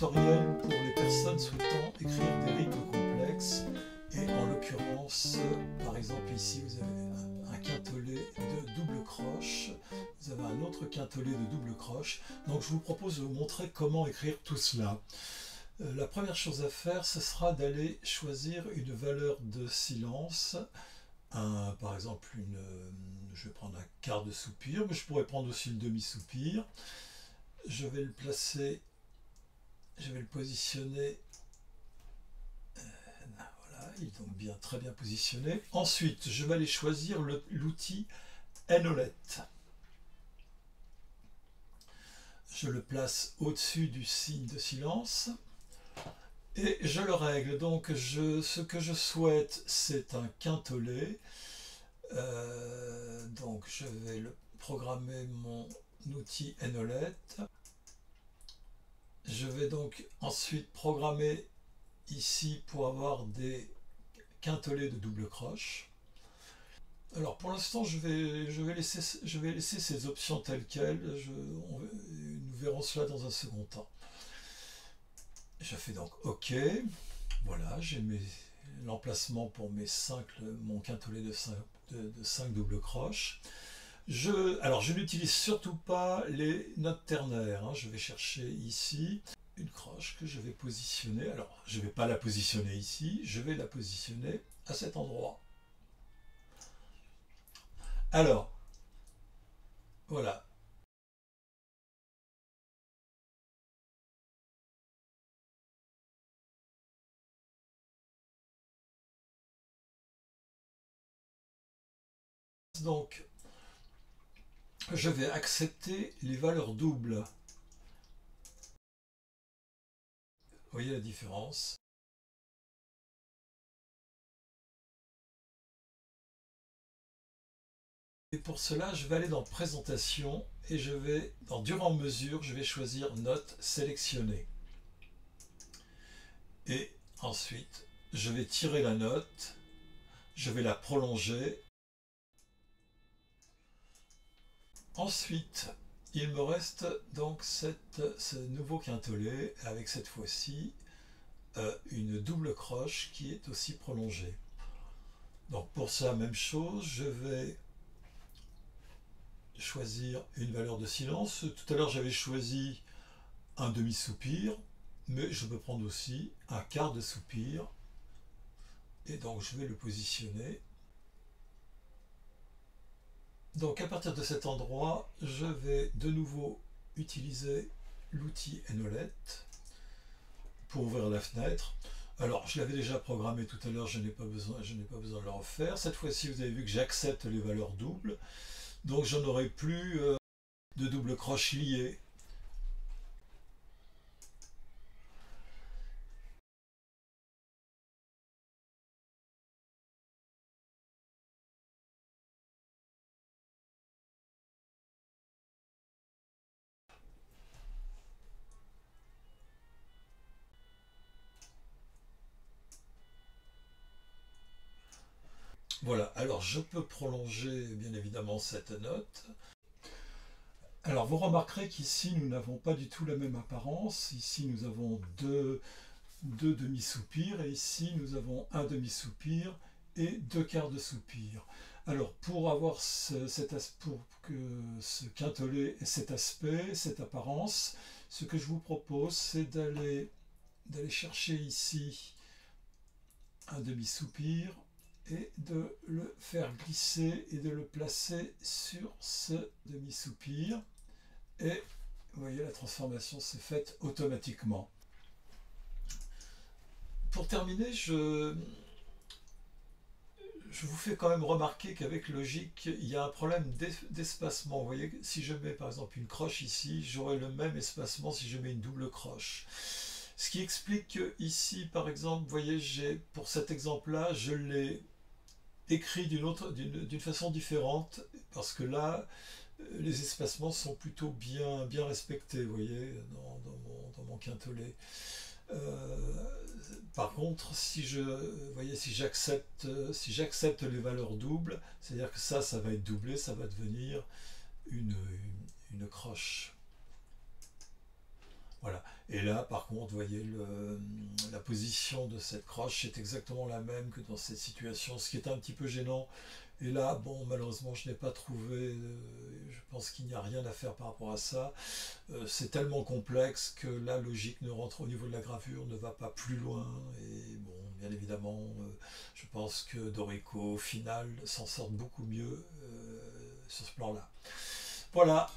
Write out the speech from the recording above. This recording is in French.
tutoriel pour les personnes souhaitant écrire des rythmes complexes. Et en l'occurrence, par exemple ici vous avez un quintolet de double croche, vous avez un autre quintolet de double croche. Donc je vous propose de vous montrer comment écrire tout cela. La première chose à faire, ce sera d'aller choisir une valeur de silence. Par exemple, je vais prendre un quart de soupir, mais je pourrais prendre aussi le demi-soupir. Je vais le placer, je vais le positionner. Voilà, il est donc très bien positionné. Ensuite, je vais aller choisir l'outil Enolet. Je le place au-dessus du signe de silence. Et je le règle, donc ce que je souhaite c'est un quintolet, donc je vais programmer mon outil Enolet. Je vais donc ensuite programmer ici pour avoir des quintolets de double croche. Alors pour l'instant je vais laisser ces options telles quelles, nous verrons cela dans un second temps. Je fais donc OK, voilà, j'ai l'emplacement pour mon quintolet de 5 doubles croches. Alors je n'utilise surtout pas les notes ternaires, hein. Je vais chercher ici une croche que je vais positionner. Alors je ne vais pas la positionner ici, je vais la positionner à cet endroit. Alors, voilà. Donc, je vais accepter les valeurs doubles. Vous voyez la différence? Et pour cela, je vais aller dans Présentation et je vais, dans Durant mesure, je vais choisir Note sélectionnée. Et ensuite, je vais tirer la note, je vais la prolonger. Ensuite, il me reste donc ce nouveau quintolet avec cette fois-ci une double croche qui est aussi prolongée. Donc pour ça, même chose, je vais choisir une valeur de silence. Tout à l'heure, j'avais choisi un demi-soupir, mais je peux prendre aussi un quart de soupir. Et donc je vais le positionner. Donc à partir de cet endroit, je vais de nouveau utiliser l'outil Enolet pour ouvrir la fenêtre. Alors je l'avais déjà programmé tout à l'heure, je n'ai pas besoin de le refaire. Cette fois-ci, vous avez vu que j'accepte les valeurs doubles. Donc je n'aurai plus de double croche liée. Voilà, alors je peux prolonger bien évidemment cette note. Alors vous remarquerez qu'ici nous n'avons pas du tout la même apparence. Ici nous avons deux demi-soupirs et ici nous avons un demi-soupir et deux quarts de soupir. Alors pour avoir pour que ce quintolet ait cet aspect, cette apparence, ce que je vous propose c'est d'aller chercher ici un demi-soupir et de le faire glisser et de le placer sur ce demi-soupir. Et vous voyez, la transformation s'est faite automatiquement. Pour terminer, je vous fais quand même remarquer qu'avec Logic, il y a un problème d'espacement. Vous voyez, si je mets par exemple une croche ici, j'aurai le même espacement si je mets une double croche. Ce qui explique que ici, par exemple, vous voyez, pour cet exemple-là, je l'ai écrit d'une façon différente, parce que là, les espacements sont plutôt bien respectés, vous voyez, dans mon quintolet. Par contre, si j'accepte les valeurs doubles, c'est-à-dire que ça va être doublé, ça va devenir une croche. Voilà. Et là, par contre, vous voyez, la position de cette croche est exactement la même que dans cette situation, ce qui est un petit peu gênant. Et là, bon, malheureusement, je n'ai pas trouvé, je pense qu'il n'y a rien à faire par rapport à ça. C'est tellement complexe que la logique ne rentre au niveau de la gravure, ne va pas plus loin. Et bon, bien évidemment, je pense que Dorico, au final, s'en sort beaucoup mieux sur ce plan-là. Voilà.